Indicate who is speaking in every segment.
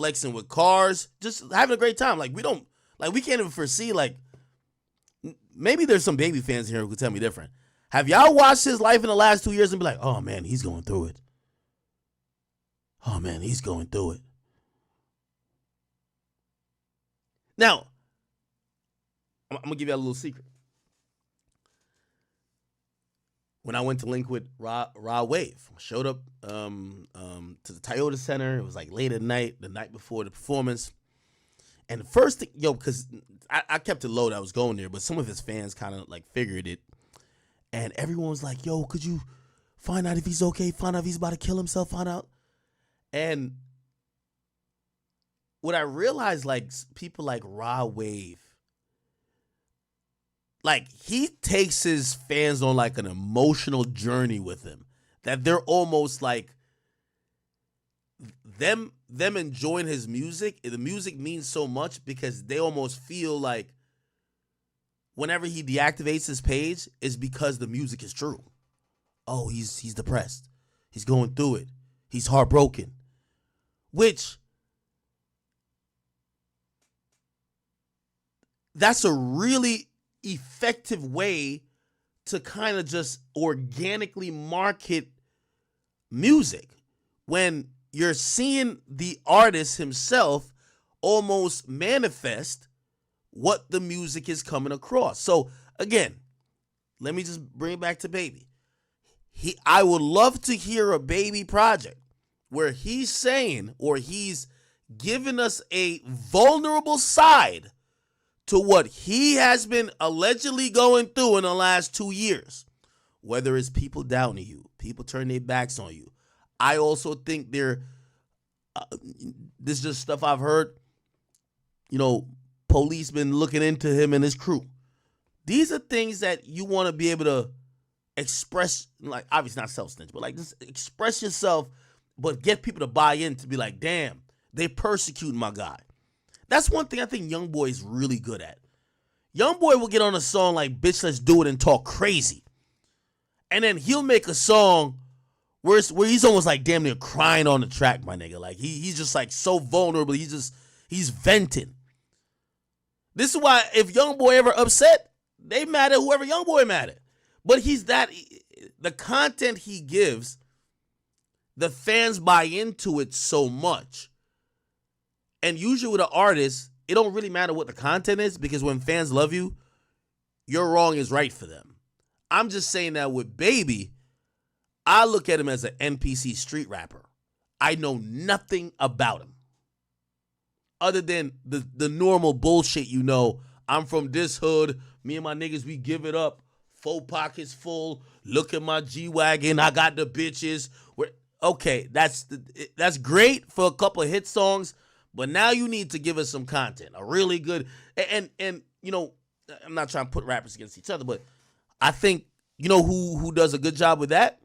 Speaker 1: flexing with cars, just having a great time. Like we can't even foresee, like, maybe there's some baby fans here who could tell me different. Have y'all watched his life in the last 2 years and be like, oh man, he's going through it. Oh man, he's going through it. Now, I'm gonna give you a little secret. When I went to link with Raw Wave, I showed up to the Toyota Center. It was like late at night, the night before the performance. And the first thing, because I kept it low that I was going there, but some of his fans kind of like figured it. And everyone was like, yo, could you find out if he's okay? Find out if he's about to kill himself, find out. And what I realized, like, people like Raw Wave, like, he takes his fans on like an emotional journey with him, that they're almost like them enjoying his music. The music means so much because they almost feel like whenever he deactivates his page is because the music is true. Oh, he's depressed. He's going through it. He's heartbroken. Which, that's a really effective way to kind of just organically market music when you're seeing the artist himself almost manifest what the music is coming across. So again, let me just bring it back to Baby. I would love to hear a Baby project where he's saying, or he's giving us a vulnerable side to what he has been allegedly going through in the last 2 years. Whether it's people doubting you, people turning their backs on you. I also think this is just stuff I've heard, police been looking into him and his crew. These are things that you want to be able to express, like, obviously not self-snitch, but like just express yourself, but get people to buy in, to be like, damn, they persecuting my guy. That's one thing I think YoungBoy is really good at. YoungBoy will get on a song like Bitch Let's Do It and talk crazy. And then he'll make a song where he's almost like damn near crying on the track, my nigga. Like he's just like so vulnerable. He's venting. This is why if YoungBoy ever upset, they mad at whoever YoungBoy mad at. But the content he gives, the fans buy into it so much. And usually with an artist, it don't really matter what the content is, because when fans love you, your wrong is right for them. I'm just saying that with Baby, I look at him as an NPC street rapper. I know nothing about him other than the normal bullshit. I'm from this hood. Me and my niggas, we give it up. 4 pockets full. Look at my G-Wagon. I got the bitches. Okay, that's great for a couple of hit songs, but now you need to give us some content. A really good, and I'm not trying to put rappers against each other, but I think, who does a good job with that?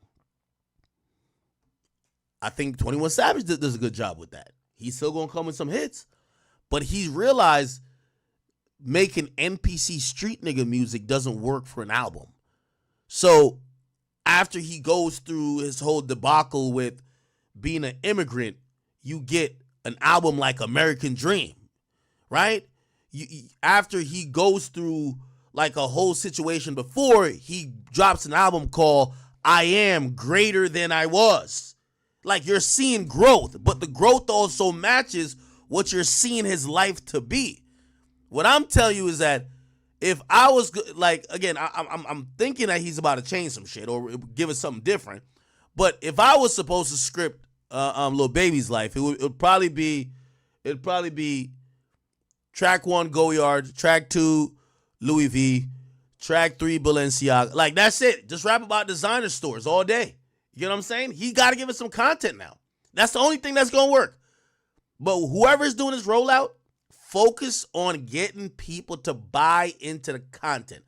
Speaker 1: I think 21 Savage does a good job with that. He's still going to come with some hits, but he's realized making NPC street nigga music doesn't work for an album. So after he goes through his whole debacle with being an immigrant, you get an album like American Dream, right? After he goes through like a whole situation before, he drops an album called I Am Greater Than I Was. Like, you're seeing growth, but the growth also matches what you're seeing his life to be. What I'm telling you is that if I was like, again, I'm thinking that he's about to change some shit or give us something different. But if I was supposed to script Lil Baby's life, it'd probably be track 1 Goyard, track 2 Louis V, track 3 Balenciaga. Like, that's it. Just rap about designer stores all day. You know what I'm saying? He got to give us some content now. That's the only thing that's going to work. But whoever's doing this rollout, focus on getting people to buy into the content.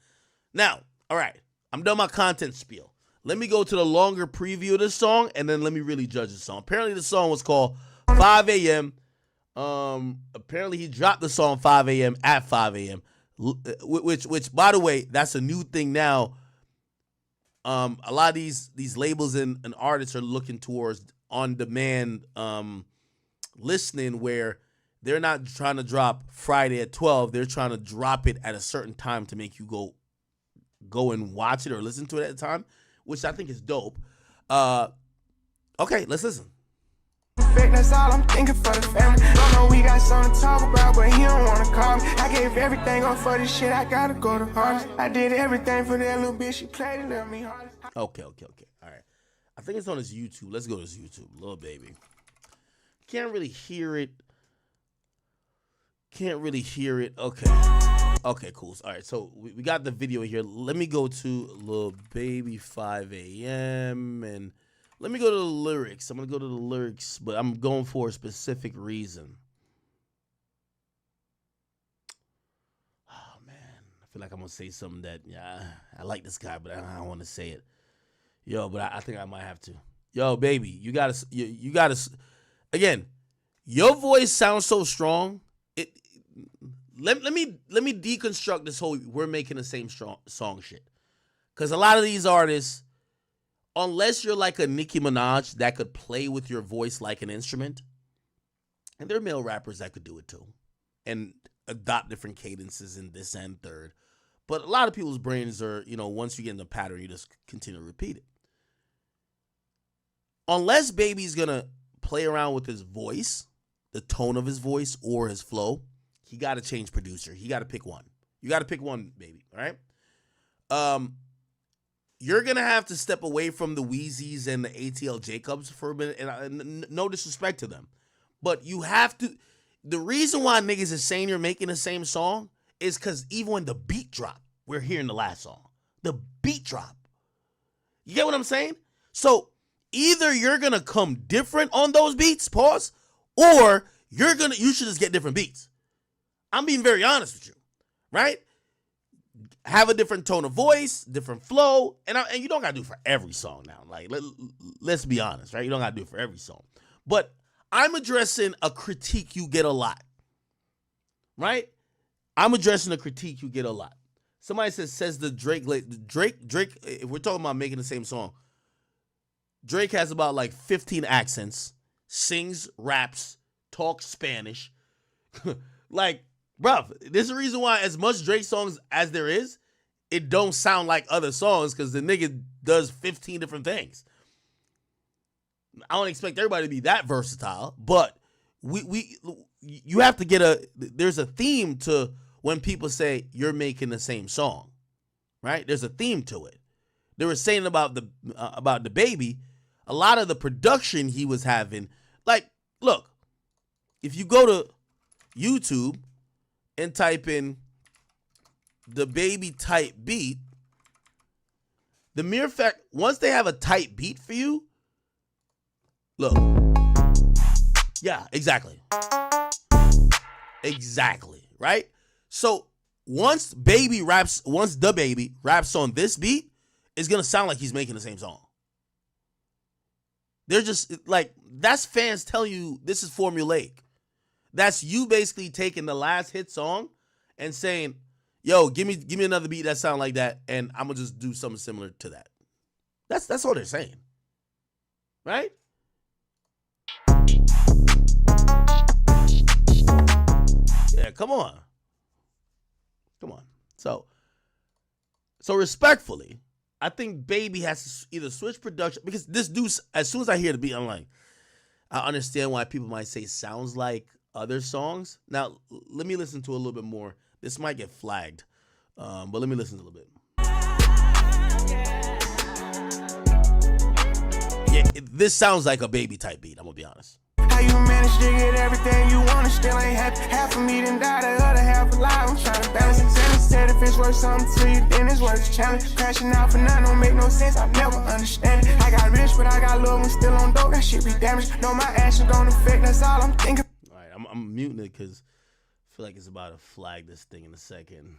Speaker 1: Now, all right, I'm done my content spiel. Let me go to the longer preview of this song, and then let me really judge the song. Apparently, the song was called 5 a.m. Apparently, he dropped the song 5 a.m. at 5 a.m., which, by the way, that's a new thing now. A lot of these labels and artists are looking towards on-demand listening where they're not trying to drop Friday at 12. They're trying to drop it at a certain time to make you go and watch it or listen to it at the time, which I think is dope. Okay, let's listen.
Speaker 2: That's all I'm thinking for the family. Don't know we got something to talk about, but he don't wanna call me. I gave everything up for this shit. I gotta go to Harvard. I did everything for that little bitch. She played it, let me hard.
Speaker 1: Okay. All right. I think it's on his YouTube. Let's go to his YouTube. Lil Baby. Can't really hear it. Okay, cool. All right, so we got the video here. Let me go to Lil Baby 5 a.m. and let me go to the lyrics. I'm going to go to the lyrics, but I'm going for a specific reason. Oh, man. I feel like I'm going to say something that, yeah, I like this guy, but I don't want to say it. Yo, but I think I might have to. Yo, baby, you got to, again, your voice sounds so strong. Let me deconstruct this whole we're making the same song shit. Because a lot of these artists, unless you're like a Nicki Minaj that could play with your voice like an instrument, and there are male rappers that could do it too, and adopt different cadences in this and third. But a lot of people's brains are, once you get in the pattern, you just continue to repeat it. Unless Baby's going to play around with his voice, the tone of his voice or his flow, he got to change producer. He got to pick one. You got to pick one, baby, all right? You're going to have to step away from the Wheezys and the ATL Jacobs for a minute, and no disrespect to them. But you have to. The reason why niggas is saying you're making the same song is because even when the beat drop, we're hearing the last song. The beat drop. You get what I'm saying? So either you're going to come different on those beats, pause, or you should just get different beats. I'm being very honest with you, right? Have a different tone of voice, different flow, and you don't got to do it for every song now. Like, let's be honest, right? You don't got to do it for every song. But I'm addressing a critique you get a lot, right? I'm addressing a critique you get a lot. Somebody says the Drake, if we're talking about making the same song, Drake has about like 15 accents, sings, raps, talks Spanish. Like, bruv, this is the reason why as much Drake songs as there is, it don't sound like other songs because the nigga does 15 different things. I don't expect everybody to be that versatile, but you have to get there's a theme to when people say you're making the same song, right? There's a theme to it. They were saying about the Baby, a lot of the production he was having, like, look, if you go to YouTube and type in the Baby type beat, the mere fact, once they have a tight beat for you, look. Yeah, exactly. Exactly, right? So once the Baby raps on this beat, it's going to sound like he's making the same song. They're just like, that's fans telling you this is formulaic. That's you basically taking the last hit song and saying, yo, give me another beat that sound like that, and I'm going to just do something similar to that. That's all they're saying. Right? Yeah, come on. So respectfully, I think Baby has to either switch production, because this dude, as soon as I hear the beat, I'm like, I understand why people might say sounds like other songs. Now, let me listen to a little bit more. This might get flagged, but let me listen to a little bit. Yeah, this sounds like a Baby type beat, I'm gonna be honest.
Speaker 2: How you manage to get everything you want and still ain't happy? Half of me done died, the other half alive. I'm trying to balance it. Said if it's worth something to you, then it's worth the challenge. Crashing out for nothing don't make no sense, I never understand it. I got rich, but I got little ones still on dope, that shit be damaged. Know my actions gon' affect, that's all I'm thinking.
Speaker 1: All right, I'm muting it because I feel like it's about to flag this thing in a second.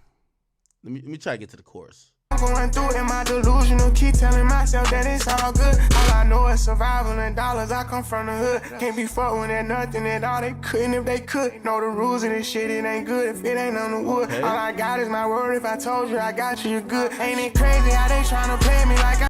Speaker 1: Let me try to get to the chorus.
Speaker 2: I'm going through it in my delusional, keep telling myself that it's all good. All I know is survival and dollars, I come from the hood. Can't be fucked when there's nothing at all, they couldn't if they could. Know the rules of this shit, it ain't good if it ain't on the wood. Okay. All I got is my word, if I told you I got you, you're good. Ain't it crazy how they tryna play me like I